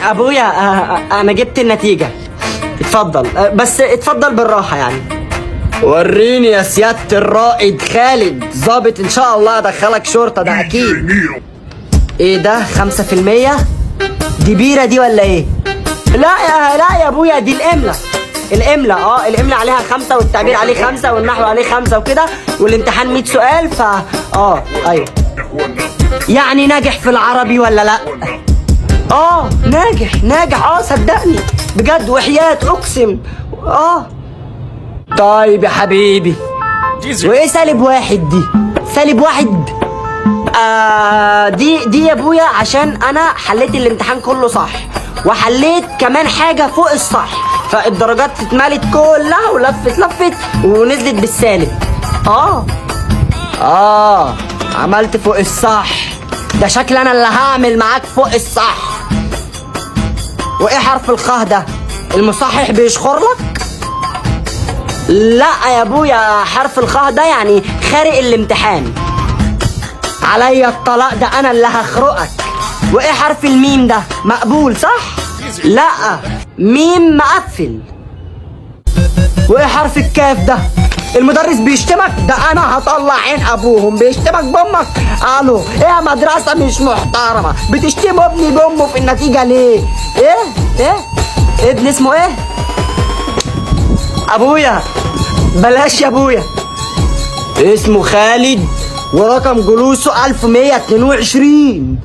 ابويا انا جبت النتيجة. اتفضل، بس اتفضل بالراحة يعني. وريني يا سيادة الرائد خالد، ظابط ان شاء الله ادخلك شرطة ده اكيد. ايه ده 5%؟ دي بيرة دي ولا ايه؟ لا يا ابويا، دي الاملا. الاملا عليها 5 والتعبير عليه 5 والنحو عليه 5 وكده، والامتحان 100 سؤال ايوه. يعني ناجح في العربي ولا لا؟ ناجح صدقني بجد وحياة اقسم. طيب يا حبيبي، وايه -1 دي؟ -1 دي يا ابويا عشان انا حليت الامتحان كله صح، وحليت كمان حاجة فوق الصح، فالدرجات اتملت كلها ولفت ونزلت بالسالب. عملت فوق الصح، ده شكل انا اللي هعمل معاك فوق الصح. وايه حرف الخاء ده؟ المصحح بيشخر لك؟ لا يا ابويا، حرف الخاء ده يعني خارق الامتحان. عليا الطلاق، ده انا اللي هخرقك. وايه حرف الميم ده؟ مقبول صح؟ لا، ميم مقفل. وايه حرف الكاف ده؟ المدرس بيشتمك؟ ده انا هطلع عين ابوهم. بيشتمك بامك؟ الو، ايه يا مدرسه مش محترمه، بتشتموا ابني بامه في النتيجه ليه؟ ايه ابن اسمه ايه؟ ابويا بلاش يا ابويا، اسمه خالد ورقم جلوسه 1122.